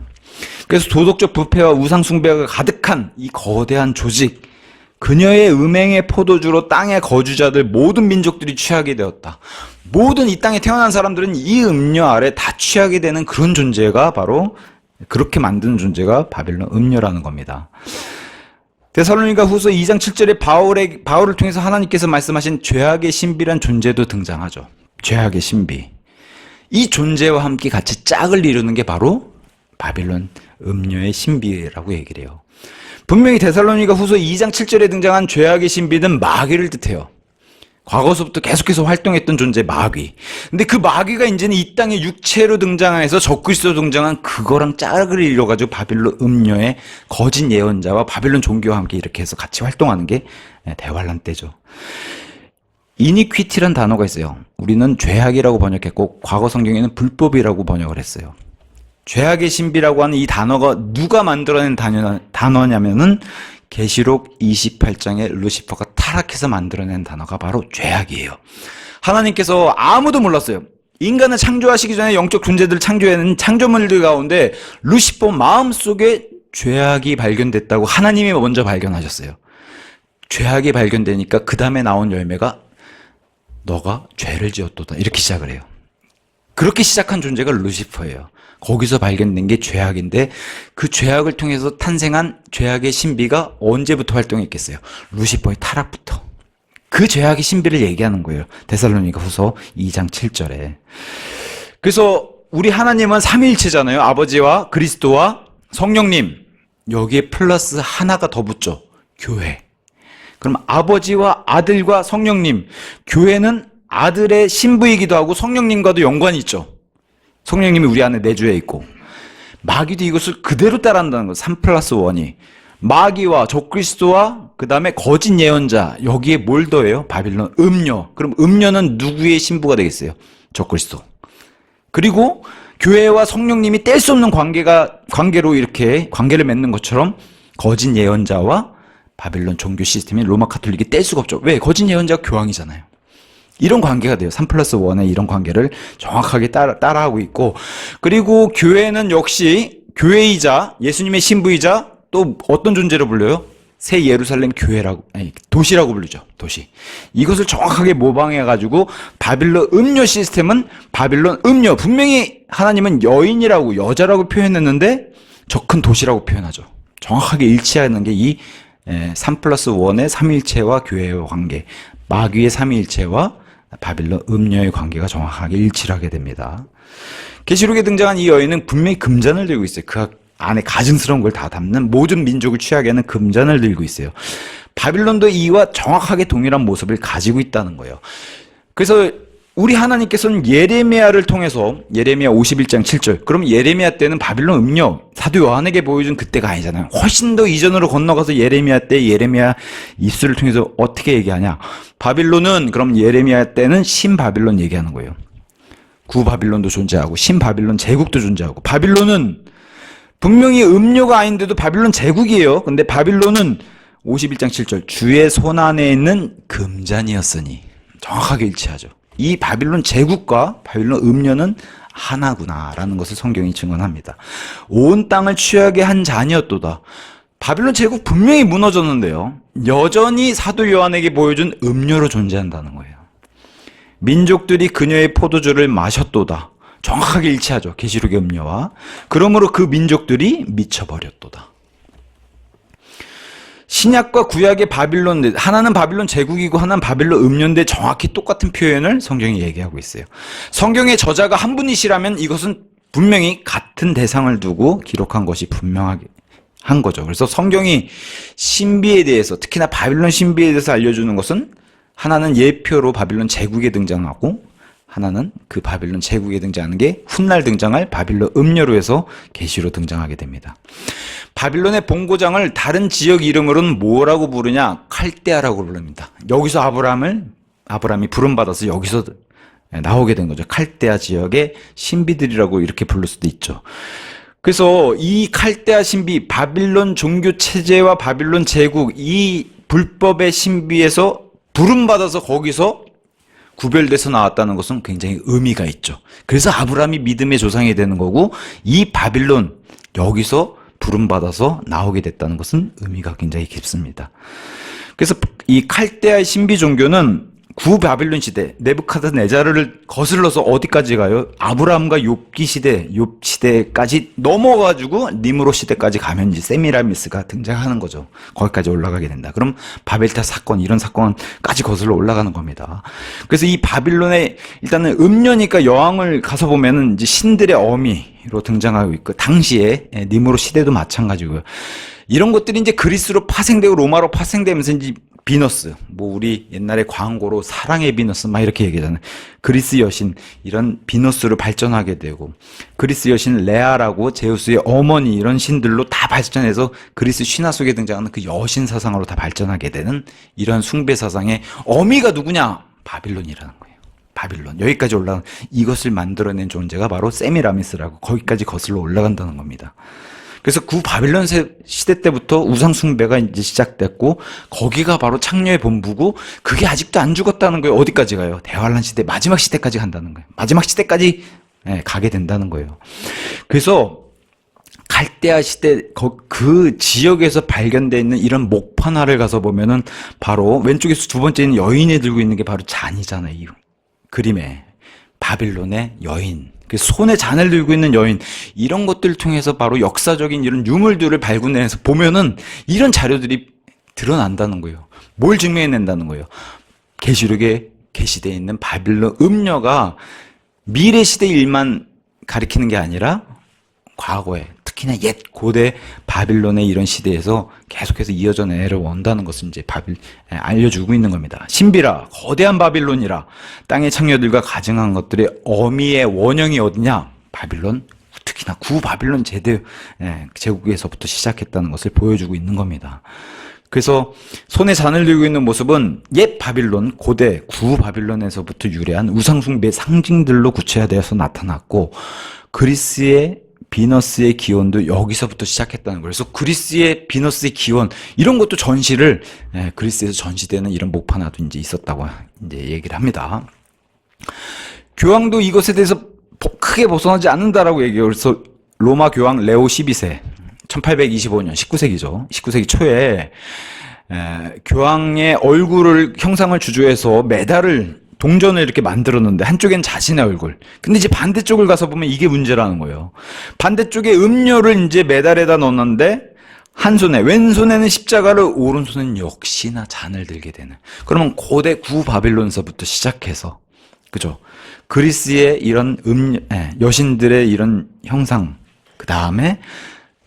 S1: 그래서 도덕적 부패와 우상 숭배가 가득한 이 거대한 조직, 그녀의 음행의 포도주로 땅의 거주자들 모든 민족들이 취하게 되었다. 모든 이 땅에 태어난 사람들은 이 음료 아래 다 취하게 되는 그런 존재가 바로 그렇게 만드는 존재가 바빌론 음료라는 겁니다. 데살로니가 후서 2장 7절에 바울을 통해서 하나님께서 말씀하신 죄악의 신비란 존재도 등장하죠. 죄악의 신비. 이 존재와 함께 같이 짝을 이루는 게 바로 바빌론 음료의 신비라고 얘기를 해요. 분명히 데살로니가 후서 2장 7절에 등장한 죄악의 신비는 마귀를 뜻해요. 과거서부터 계속해서 활동했던 존재 마귀. 근데 그 마귀가 이제는 이 땅에 육체로 등장해서 적그리스도로 등장한 그거랑 짝을 이뤄가지고 바빌론 음료의 거짓 예언자와 바빌론 종교와 함께 이렇게 해서 같이 활동하는 게 대환란 때죠. 이니퀴티란 단어가 있어요. 우리는 죄악이라고 번역했고 과거 성경에는 불법이라고 번역을 했어요. 죄악의 신비라고 하는 이 단어가 누가 만들어낸 단어냐면은 계시록 28장에 루시퍼가 타락해서 만들어낸 단어가 바로 죄악이에요. 하나님께서 아무도 몰랐어요. 인간을 창조하시기 전에 영적 존재들을 창조해낸 창조물들 가운데 루시퍼 마음속에 죄악이 발견됐다고 하나님이 먼저 발견하셨어요. 죄악이 발견되니까 그 다음에 나온 열매가 너가 죄를 지었도다 이렇게 시작을 해요. 그렇게 시작한 존재가 루시퍼예요. 거기서 발견된 게 죄악인데 그 죄악을 통해서 탄생한 죄악의 신비가 언제부터 활동했겠어요? 루시퍼의 타락부터. 그 죄악의 신비를 얘기하는 거예요. 데살로니가 후서 2장 7절에. 그래서 우리 하나님은 삼위일체잖아요. 아버지와 그리스도와 성령님. 여기에 플러스 하나가 더 붙죠. 교회. 그럼 아버지와 아들과 성령님. 교회는 아들의 신부이기도 하고 성령님과도 연관이 있죠. 성령님이 우리 안에 내주해 있고. 마귀도 이것을 그대로 따라한다는 거예요. 3+1이. 마귀와 적그리스도와 그 다음에 거짓 예언자. 여기에 뭘 더해요? 바빌론 음녀. 그럼 음녀는 누구의 신부가 되겠어요? 적그리스도. 그리고 교회와 성령님이 뗄 수 없는 관계로 이렇게 관계를 맺는 것처럼 거짓 예언자와 바빌론 종교 시스템이 로마 카톨릭이 뗄 수가 없죠. 왜? 거짓 예언자가 교황이잖아요. 이런 관계가 돼요. 3+1의 이런 관계를 정확하게 따라하고 있고, 그리고 교회는 역시 교회이자 예수님의 신부이자 또 어떤 존재로 불려요? 새 예루살렘 교회라고, 아니, 도시라고 부르죠. 도시. 이것을 정확하게 모방해가지고 바빌론 음녀 시스템은 바빌론 음녀. 분명히 하나님은 여인이라고, 여자라고 표현했는데 저 큰 도시라고 표현하죠. 정확하게 일치하는 게 이 3+1의 삼위일체와 교회의 관계, 마귀의 삼위일체와 바빌론 음녀의 관계가 정확하게 일치를 하게 됩니다. 계시록에 등장한 이 여인은 분명히 금잔을 들고 있어요. 그 안에 가증스러운 걸 다 담는 모든 민족을 취하게 하는 금잔을 들고 있어요. 바빌론도 이와 정확하게 동일한 모습을 가지고 있다는 거예요. 그래서 우리 하나님께서는 예레미야를 통해서 예레미야 51장 7절. 그럼 예레미야 때는 바빌론 음녀 사도 요한에게 보여준 그때가 아니잖아요. 훨씬 더 이전으로 건너가서 예레미야 때 예레미야 입술을 통해서 어떻게 얘기하냐. 바빌론은 그럼 예레미야 때는 신바빌론 얘기하는 거예요. 구바빌론도 존재하고 신바빌론 제국도 존재하고, 바빌론은 분명히 음료가 아닌데도 바빌론 제국이에요. 근데 바빌론은 51장 7절 주의 손 안에 있는 금잔이었으니 정확하게 일치하죠. 이 바빌론 제국과 바빌론 음료는 하나구나라는 것을 성경이 증언합니다. 온 땅을 취하게 한 잔이었도다. 바빌론 제국 분명히 무너졌는데요. 여전히 사도 요한에게 보여준 음료로 존재한다는 거예요. 민족들이 그녀의 포도주를 마셨도다. 정확하게 일치하죠. 계시록의 음료와. 그러므로 그 민족들이 미쳐버렸도다. 신약과 구약의 바빌론, 하나는 바빌론 제국이고 하나는 바빌론 음료인데 정확히 똑같은 표현을 성경이 얘기하고 있어요. 성경의 저자가 한 분이시라면 이것은 분명히 같은 대상을 두고 기록한 것이 분명하게 한 거죠. 그래서 성경이 신비에 대해서, 특히나 바빌론 신비에 대해서 알려주는 것은 하나는 예표로 바빌론 제국에 등장하고, 하나는 그 바빌론 제국에 등장하는 게 훗날 등장할 바빌론 음료로 해서 계시로 등장하게 됩니다. 바빌론의 본고장을 다른 지역 이름으로는 뭐라고 부르냐? 칼데아라고 부릅니다. 여기서 아브라함이 부름받아서 여기서 나오게 된 거죠. 칼데아 지역의 신비들이라고 이렇게 부를 수도 있죠. 그래서 이 칼데아 신비, 바빌론 종교 체제와 바빌론 제국, 이 불법의 신비에서 부름받아서 거기서 구별돼서 나왔다는 것은 굉장히 의미가 있죠. 그래서 아브라함이 믿음의 조상이 되는 거고, 이 바빌론 여기서 부름받아서 나오게 됐다는 것은 의미가 굉장히 깊습니다. 그래서 이 칼데아의 신비 종교는 구바빌론 시대, 네부카드네자르를 거슬러서 어디까지 가요? 아브라함과 욥기 시대, 욥 시대까지 넘어가지고 니므롯 시대까지 가면 이제 세미라미스가 등장하는 거죠. 거기까지 올라가게 된다. 그럼 바벨탑 사건, 이런 사건까지 거슬러 올라가는 겁니다. 그래서 이 바빌론의 일단은 음녀니까 여왕을 가서 보면은 이제 신들의 어미로 등장하고 있고, 당시에 니므롯 시대도 마찬가지고요. 이런 것들이 이제 그리스로 파생되고 로마로 파생되면서 이제 비너스, 뭐 우리 옛날에 광고로 사랑의 비너스 막 이렇게 얘기하잖아요. 그리스 여신, 이런 비너스로 발전하게 되고, 그리스 여신 레아라고 제우스의 어머니, 이런 신들로 다 발전해서 그리스 신화 속에 등장하는 그 여신 사상으로 다 발전하게 되는 이런 숭배 사상의 어미가 누구냐? 바빌론이라는 거예요. 바빌론. 여기까지 올라간, 이것을 만들어낸 존재가 바로 세미라미스라고, 거기까지 거슬러 올라간다는 겁니다. 그래서 구바빌론 시대 때부터 우상 숭배가 이제 시작됐고, 거기가 바로 창녀의 본부고, 그게 아직도 안 죽었다는 거예요. 어디까지 가요? 대환란 시대, 마지막 시대까지 간다는 거예요. 마지막 시대까지 가게 된다는 거예요. 그래서 갈대아 시대 그 지역에서 발견되어 있는 이런 목판화를 가서 보면은 바로 왼쪽에서 두 번째는 여인이 들고 있는 게 바로 잔이잖아요. 이 그림에 바빌론의 여인, 그 손에 잔을 들고 있는 여인, 이런 것들을 통해서 바로 역사적인 이런 유물들을 발굴해서 보면은 이런 자료들이 드러난다는 거예요. 뭘 증명해낸다는 거예요? 계시록에 게시되어 있는 바빌론 음녀가 미래 시대 일만 가리키는 게 아니라 과거에, 특히나 옛 고대 바빌론의 이런 시대에서 계속해서 이어져 내려온다는 것을 이제 알려주고 있는 겁니다. 신비라, 거대한 바빌론이라, 땅의 창녀들과 가증한 것들의 어미의 원형이 어디냐? 바빌론, 특히나 구바빌론 제국에서부터 시작했다는 것을 보여주고 있는 겁니다. 그래서 손에 잔을 들고 있는 모습은 옛 바빌론, 고대 구바빌론에서부터 유래한 우상숭배 상징들로 구체화되어서 나타났고, 그리스의 비너스의 기원도 여기서부터 시작했다는 거예요. 그래서 그리스의 비너스의 기원, 이런 것도 전시를, 그리스에서 전시되는 이런 목판화도 이제 있었다고 이제 얘기를 합니다. 교황도 이것에 대해서 크게 벗어나지 않는다라고 얘기해요. 그래서 로마 교황 레오 12세, 1825년, 19세기죠. 19세기 초에 교황의 얼굴을 형상을 주조해서 메달을 동전을 이렇게 만들었는데 한쪽엔 자신의 얼굴. 근데 이제 반대쪽을 가서 보면 이게 문제라는 거예요. 반대쪽에 음료를 이제 메달에다 넣었는데 한 손에, 왼손에는 십자가를, 오른손에는 역시나 잔을 들게 되는. 그러면 고대 구바빌론서부터 시작해서, 그죠? 그리스의 이런 여신들의 이런 형상, 그 다음에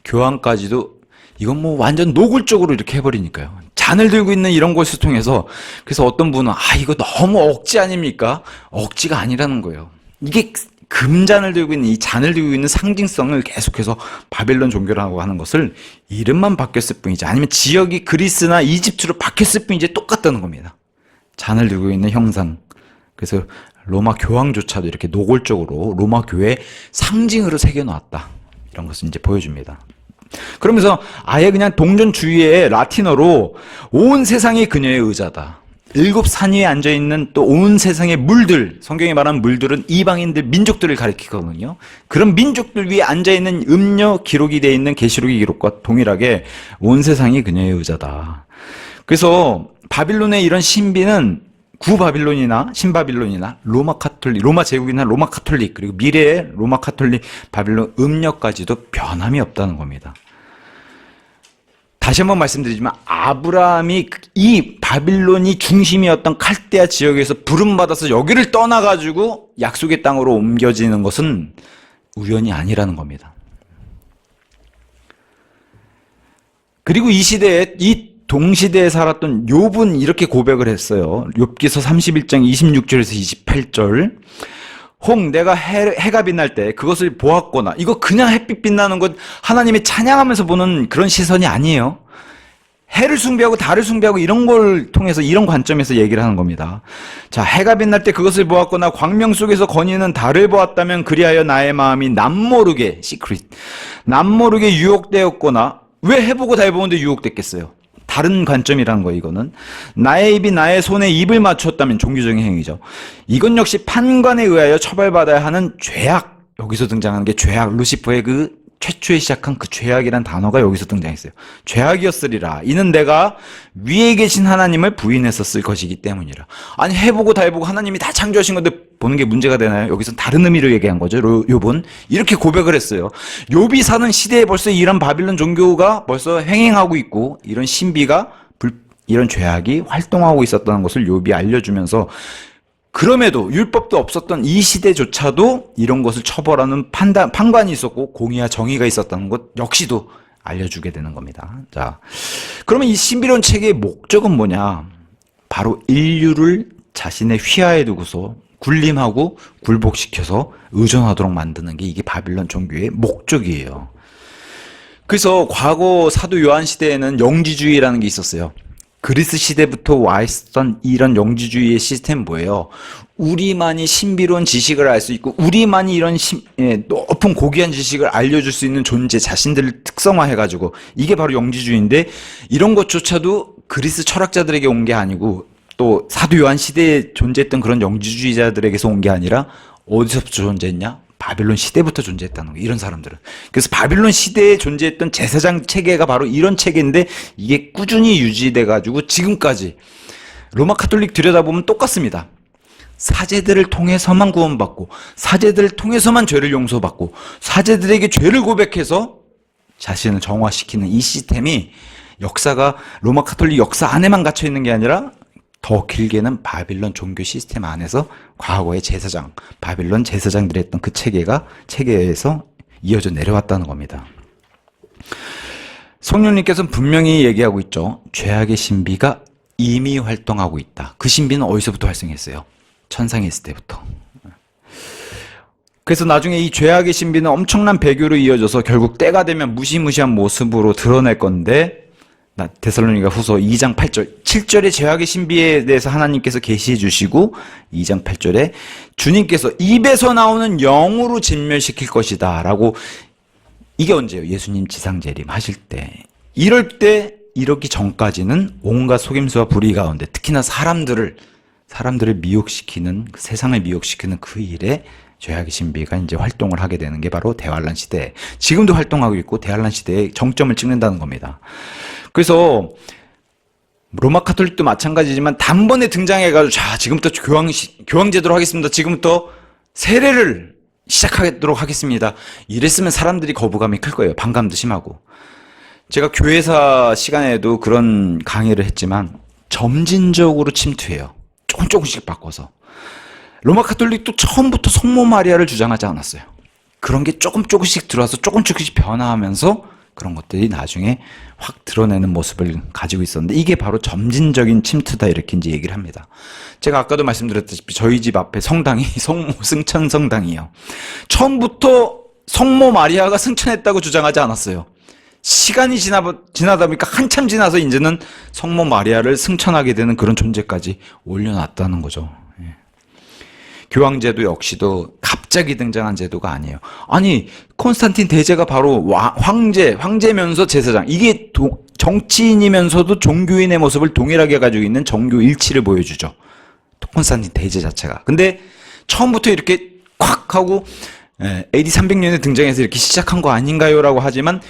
S1: 교황까지도 이건 뭐 완전 노골적으로 이렇게 해버리니까요. 잔을 들고 있는 이런 것을 통해서, 그래서 어떤 분은 이거 너무 억지 아닙니까? 억지가 아니라는 거예요. 이게 금잔을 들고 있는, 이 잔을 들고 있는 상징성을 계속해서 바벨론 종교라고 하는 것을 이름만 바뀌었을 뿐이지, 아니면 지역이 그리스나 이집트로 바뀌었을 뿐이지 똑같다는 겁니다. 잔을 들고 있는 형상. 그래서 로마 교황조차도 이렇게 노골적으로 로마 교회의 상징으로 새겨놓았다, 이런 것을 이제 보여줍니다. 그러면서 아예 그냥 동전 주위에 라틴어로 온 세상이 그녀의 의자다. 7산 위에 앉아있는 또 온 세상의 물들, 성경이 말하는 물들은 이방인들, 민족들을 가리키거든요. 그런 민족들 위에 앉아있는 음료 기록이 되어 있는 계시록의 기록과 동일하게 온 세상이 그녀의 의자다. 그래서 바빌론의 이런 신비는 구바빌론이나 신바빌론이나 로마 카톨릭, 로마 제국이나 로마 카톨릭, 그리고 미래의 로마 카톨릭 바빌론 음력까지도 변함이 없다는 겁니다. 다시 한번 말씀드리지만 아브라함이 이 바빌론이 중심이었던 칼데아 지역에서 부름받아서 여기를 떠나가지고 약속의 땅으로 옮겨지는 것은 우연이 아니라는 겁니다. 그리고 이 시대에, 이 동시대에 살았던 욥은 이렇게 고백을 했어요. 욥기서 31장 26절에서 28절. 혹 내가 해가 빛날 때 그것을 보았거나, 이거 그냥 햇빛 빛나는 것 하나님의 찬양하면서 보는 그런 시선이 아니에요. 해를 숭배하고 달을 숭배하고 이런 걸 통해서, 이런 관점에서 얘기를 하는 겁니다. 자, 해가 빛날 때 그것을 보았거나 광명 속에서 거니는 달을 보았다면 그리하여 나의 마음이 남모르게 남모르게 유혹되었거나, 왜 해보고 달 보는데 유혹됐겠어요? 다른 관점이라는 거예요, 이거는. 나의 입이 나의 손에 입을 맞췄다면, 종교적인 행위죠. 이건 역시 판관에 의하여 처벌받아야 하는 죄악. 여기서 등장하는 게 죄악, 루시퍼의 그 최초에 시작한 그 죄악이란 단어가 여기서 등장했어요. 죄악이었으리라. 이는 내가 위에 계신 하나님을 부인했었을 것이기 때문이라. 아니, 해보고 달보고 하나님이 다 창조하신 건데 보는 게 문제가 되나요? 여기서 다른 의미로 얘기한 거죠. 욥은 이렇게 고백을 했어요. 욥이 사는 시대에 벌써 이런 바빌론 종교가 벌써 횡행하고 있고, 이런 신비가, 이런 죄악이 활동하고 있었다는 것을 욥이 알려주면서, 그럼에도 율법도 없었던 이 시대조차도 이런 것을 처벌하는 판관이 있었고 공의와 정의가 있었다는 것 역시도 알려주게 되는 겁니다. 자, 그러면 이 신비로운 책의 목적은 뭐냐? 바로 인류를 자신의 휘하에 두고서 군림하고 굴복시켜서 의존하도록 만드는 게 이게 바빌론 종교의 목적이에요. 그래서 과거 사도 요한 시대에는 영지주의라는 게 있었어요. 그리스 시대부터 와 있었던 이런 영지주의의 시스템은 뭐예요? 우리만이 신비로운 지식을 알 수 있고, 우리만이 이런 높은 고귀한 지식을 알려줄 수 있는 존재, 자신들을 특성화해가지고, 이게 바로 영지주의인데, 이런 것조차도 그리스 철학자들에게 온 게 아니고, 또 사도 요한 시대에 존재했던 그런 영지주의자들에게서 온 게 아니라 어디서부터 존재했냐? 바빌론 시대부터 존재했다는 거예요, 이런 사람들은. 그래서 바빌론 시대에 존재했던 제사장 체계가 바로 이런 체계인데, 이게 꾸준히 유지돼가지고 지금까지 로마 카톨릭 들여다보면 똑같습니다. 사제들을 통해서만 구원받고 사제들을 통해서만 죄를 용서받고 사제들에게 죄를 고백해서 자신을 정화시키는 이 시스템이 역사가 로마 가톨릭 역사 안에만 갇혀 있는 게 아니라 더 길게는 바빌론 종교 시스템 안에서 과거의 제사장, 바빌론 제사장들이 했던 그 체계에서 이어져 내려왔다는 겁니다. 성령님께서는 분명히 얘기하고 있죠. 죄악의 신비가 이미 활동하고 있다. 그 신비는 어디서부터 활성했어요? 천상에 있을 때부터. 그래서 나중에 이 죄악의 신비는 엄청난 배교로 이어져서 결국 때가 되면 무시무시한 모습으로 드러낼 건데, 데살로니가 후서 2장 8절, 7절의 죄악의 신비에 대해서 하나님께서 계시해 주시고 2장 8절에 주님께서 입에서 나오는 영으로 진멸시킬 것이다 라고. 이게 언제예요? 예수님 지상재림 하실 때. 이럴 때, 이러기 전까지는 온갖 속임수와 불의 가운데 특히나 사람들을 미혹시키는, 세상을 미혹시키는 그 일에 죄악의 신비가 이제 활동을 하게 되는 게 바로 대환란 시대. 지금도 활동하고 있고 대환란 시대에 정점을 찍는다는 겁니다. 그래서 로마 카톨릭도 마찬가지지만 단번에 등장해가지고 자 지금부터 교황제도로 하겠습니다. 지금부터 세례를 시작하도록 하겠습니다. 이랬으면 사람들이 거부감이 클 거예요. 반감도 심하고. 제가 교회사 시간에도 그런 강의를 했지만 점진적으로 침투해요. 조금씩 바꿔서. 로마 카톨릭도 처음부터 성모 마리아를 주장하지 않았어요. 그런 게 조금씩 들어와서 조금씩 변화하면서 그런 것들이 나중에 확 드러내는 모습을 가지고 있었는데 이게 바로 점진적인 침투다 이렇게 이제 얘기를 합니다. 제가 아까도 말씀드렸다시피 저희 집 앞에 성당이 성모 승천 성당이에요. 처음부터 성모 마리아가 승천했다고 주장하지 않았어요. 시간이 지나다 보니까 한참 지나서 이제는 성모 마리아를 승천하게 되는 그런 존재까지 올려놨다는 거죠. 교황제도 역시도 갑자기 등장한 제도가 아니에요. 아니 콘스탄틴 대제가 바로 황제면서 제사장, 이게 정치인이면서도 종교인의 모습을 동일하게 가지고 있는 정교 일치를 보여주죠. 콘스탄틴 대제 자체가. 근데 처음부터 이렇게 콱 하고 AD 300년에 등장해서 이렇게 시작한 거 아닌가요? 라고 하지만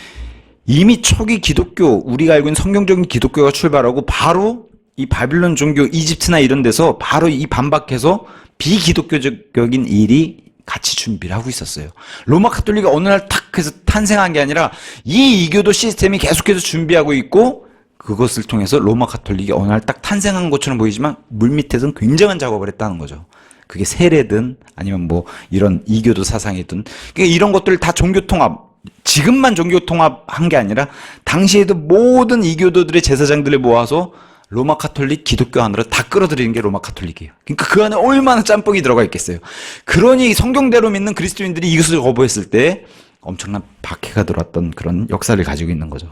S1: 이미 초기 기독교, 우리가 알고 있는 성경적인 기독교가 출발하고 바로 이 바빌론 종교, 이집트나 이런 데서 바로 이 반박해서 비기독교적인 일이 같이 준비를 하고 있었어요. 로마 카톨릭이 어느 날 탁 해서 탄생한 게 아니라 이 이교도 시스템이 계속해서 준비하고 있고 그것을 통해서 로마 카톨릭이 어느 날 딱 탄생한 것처럼 보이지만 물밑에서는 굉장한 작업을 했다는 거죠. 그게 세례든 아니면 뭐 이런 이교도 사상이든 그러니까 이런 것들을 다 종교통합, 지금만 종교통합한 게 아니라 당시에도 모든 이교도들의 제사장들을 모아서 로마 카톨릭 기독교 안으로 다 끌어들이는 게 로마 카톨릭이에요. 그러니까 그 안에 얼마나 짬뽕이 들어가 있겠어요. 그러니 성경대로 믿는 그리스도인들이 이것을 거부했을 때 엄청난 박해가 들어왔던 그런 역사를 가지고 있는 거죠.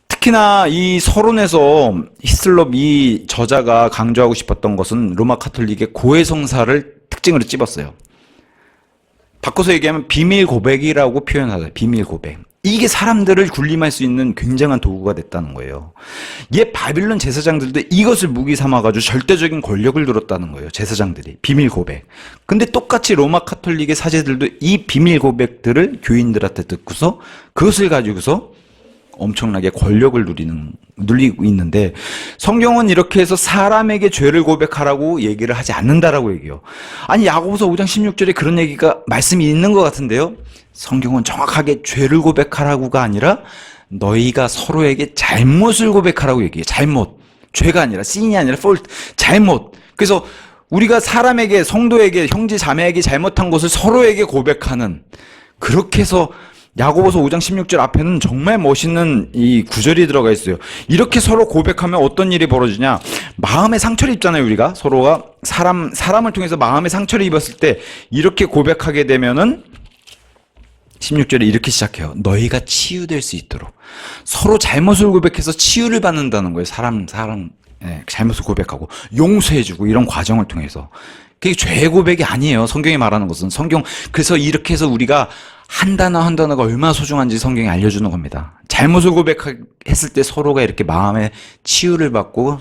S1: 특히나 이 서론에서 히슬롭 이 저자가 강조하고 싶었던 것은 로마 카톨릭의 고해성사를 특징으로 찝었어요. 바꿔서 얘기하면 비밀 고백이라고 표현하죠. 비밀 고백. 이게 사람들을 군림할 수 있는 굉장한 도구가 됐다는 거예요. 옛 바빌론 제사장들도 이것을 무기 삼아가지고 절대적인 권력을 누렸다는 거예요. 제사장들이. 비밀 고백. 근데 똑같이 로마 카톨릭의 사제들도 이 비밀 고백들을 교인들한테 듣고서 그것을 가지고서 엄청나게 권력을 누리고 있는데 성경은 이렇게 해서 사람에게 죄를 고백하라고 얘기를 하지 않는다라고 얘기해요. 아니 야고보서 5장 16절에 그런 얘기가 말씀이 있는 것 같은데요. 성경은 정확하게 죄를 고백하라고가 아니라 너희가 서로에게 잘못을 고백하라고 얘기해요. 잘못. 죄가 아니라 sin이 아니라 fault. 잘못. 그래서 우리가 사람에게 성도에게 형제 자매에게 잘못한 것을 서로에게 고백하는 그렇게 해서 야고보서 5장 16절 앞에는 정말 멋있는 이 구절이 들어가 있어요. 이렇게 서로 고백하면 어떤 일이 벌어지냐? 마음의 상처를 입잖아요, 우리가. 서로가 사람을 통해서 마음의 상처를 입었을 때 이렇게 고백하게 되면은 16절에 이렇게 시작해요. 너희가 치유될 수 있도록. 서로 잘못을 고백해서 치유를 받는다는 거예요. 잘못을 고백하고 용서해주고 이런 과정을 통해서. 그게 죄 고백이 아니에요. 성경이 말하는 것은. 그래서 이렇게 해서 우리가 한 단어가 얼마나 소중한지 성경이 알려주는 겁니다. 잘못을 고백했을 때 서로가 이렇게 마음의 치유를 받고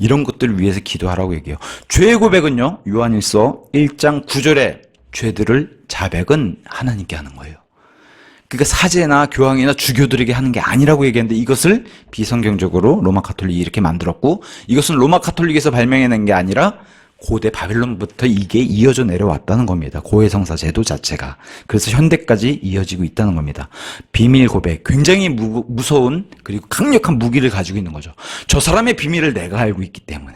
S1: 이런 것들을 위해서 기도하라고 얘기해요. 죄의 고백은요, 요한일서 1장 9절에 죄들을 자백은 하나님께 하는 거예요. 그러니까 사제나 교황이나 주교들에게 하는 게 아니라고 얘기했는데 이것을 비성경적으로 로마 가톨릭이 이렇게 만들었고 이것은 로마 가톨릭에서 발명해낸 게 아니라 고대 바빌론부터 이게 이어져 내려왔다는 겁니다. 고해성사 제도 자체가. 그래서 현대까지 이어지고 있다는 겁니다. 비밀 고백, 굉장히 무서운 그리고 강력한 무기를 가지고 있는 거죠. 저 사람의 비밀을 내가 알고 있기 때문에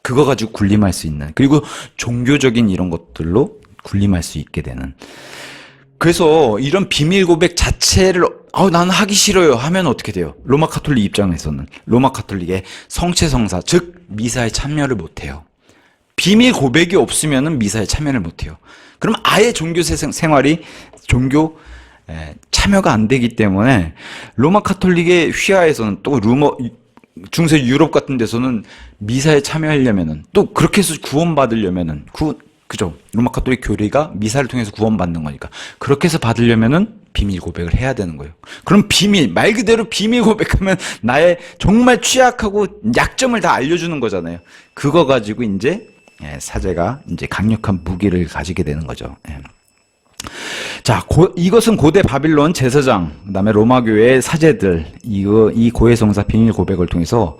S1: 그거 가지고 군림할 수 있는, 그리고 종교적인 이런 것들로 군림할 수 있게 되는. 그래서 이런 비밀 고백 자체를 나는 하기 싫어요 하면 어떻게 돼요? 로마 가톨릭 입장에서는 로마 가톨릭의 성체성사, 즉 미사에 참여를 못해요. 비밀 고백이 없으면 미사에 참여를 못해요. 그럼 아예 종교 생활이 참여가 안 되기 때문에 로마 가톨릭의 휘하에서는 또 중세 유럽 같은 데서는 미사에 참여하려면은 또 그렇게 해서 구원받으려면은 그죠? 로마 가톨릭 교리가 미사를 통해서 구원받는 거니까 그렇게 해서 받으려면은 비밀 고백을 해야 되는 거예요. 그럼 말 그대로 비밀 고백하면 나의 정말 취약하고 약점을 다 알려주는 거잖아요. 그거 가지고 이제 사제가 이제 강력한 무기를 가지게 되는 거죠. 자, 이것은 고대 바빌론 제사장, 그다음에 로마 교회의 사제들, 이 고해성사 비밀 고백을 통해서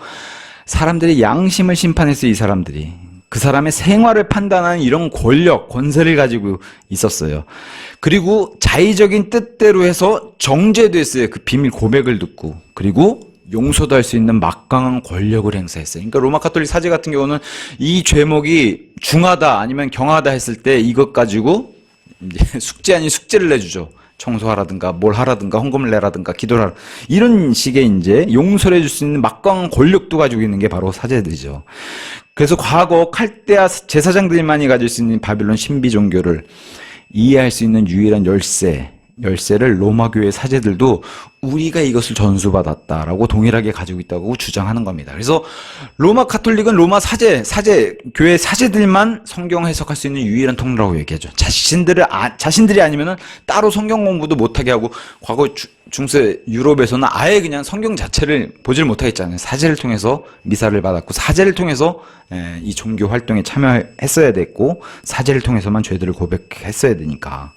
S1: 사람들의 양심을 심판했어요. 이 사람들이 그 사람의 생활을 판단하는 이런 권세를 가지고 있었어요. 그리고 자의적인 뜻대로 해서 정죄됐어요. 그 비밀 고백을 듣고. 그리고 용서도 할 수 있는 막강한 권력을 행사했어요. 그러니까 로마 가톨릭 사제 같은 경우는 이 죄목이 중하다 아니면 경하다 했을 때 이것 가지고 이제 숙제 아닌 숙제를 내주죠. 청소하라든가 뭘 하라든가 헌금을 내라든가 기도를 하라. 이런 식의 이제 용서를 해줄 수 있는 막강한 권력도 가지고 있는 게 바로 사제들이죠. 그래서 과거 칼데아 제사장들만이 가질 수 있는 바빌론 신비 종교를 이해할 수 있는 유일한 열쇠를 로마 교회 사제들도 우리가 이것을 전수받았다라고 동일하게 가지고 있다고 주장하는 겁니다. 그래서 로마 가톨릭은 로마 교회 사제들만 성경 해석할 수 있는 유일한 통로라고 얘기하죠. 자신들이 아니면은 따로 성경 공부도 못하게 하고, 과거 중세 유럽에서는 아예 그냥 성경 자체를 보질 못하겠잖아요. 사제를 통해서 미사를 받았고, 사제를 통해서 이 종교 활동에 참여했어야 됐고, 사제를 통해서만 죄들을 고백했어야 되니까.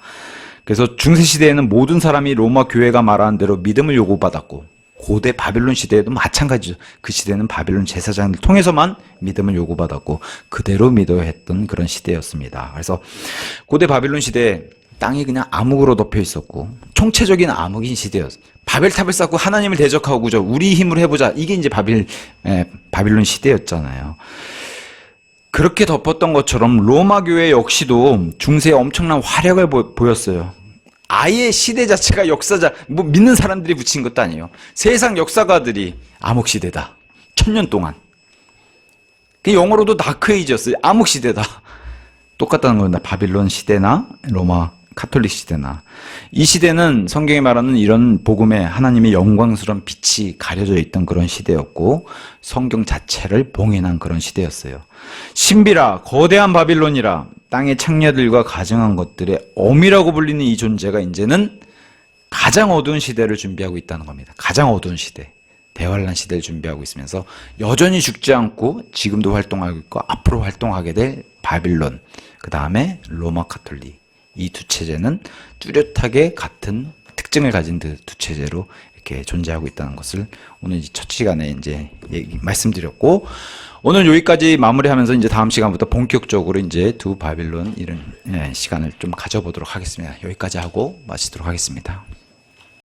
S1: 그래서 중세시대에는 모든 사람이 로마 교회가 말하는 대로 믿음을 요구받았고, 고대 바빌론 시대에도 마찬가지죠. 그 시대는 바빌론 제사장을 통해서만 믿음을 요구받았고 그대로 믿어야 했던 그런 시대였습니다. 그래서 고대 바빌론 시대에 땅이 그냥 암흑으로 덮여 있었고 총체적인 암흑인 시대였어요. 바벨탑을 쌓고 하나님을 대적하고 우리 힘으로 해보자, 이게 이제 바빌론 시대였잖아요. 그렇게 덮었던 것처럼 로마 교회 역시도 중세에 엄청난 활약을 보였어요. 아예 시대 자체가 믿는 사람들이 붙인 것도 아니에요. 세상 역사가들이 암흑시대다. 1000년 동안. 영어로도 다크에이지였어요. 암흑시대다. 똑같다는 겁니다. 바빌론 시대나 로마 카톨릭 시대나. 이 시대는 성경이 말하는 이런 복음에 하나님의 영광스러운 빛이 가려져 있던 그런 시대였고, 성경 자체를 봉인한 그런 시대였어요. 신비라, 거대한 바빌론이라, 땅의 창녀들과 가증한 것들의 어미라고 불리는 이 존재가 이제는 가장 어두운 시대를 준비하고 있다는 겁니다. 가장 어두운 시대, 대환란 시대를 준비하고 있으면서 여전히 죽지 않고 지금도 활동하고 있고 앞으로 활동하게 될 바빌론, 그 다음에 로마 카톨릭, 이 두 체제는 뚜렷하게 같은 특징을 가진 두 체제로 이렇게 존재하고 있다는 것을 오늘 첫 시간에 이제 말씀드렸고, 오늘 여기까지 마무리하면서 이제 다음 시간부터 본격적으로 이제 두 바빌론 이런 시간을 좀 가져보도록 하겠습니다. 여기까지 하고 마치도록 하겠습니다.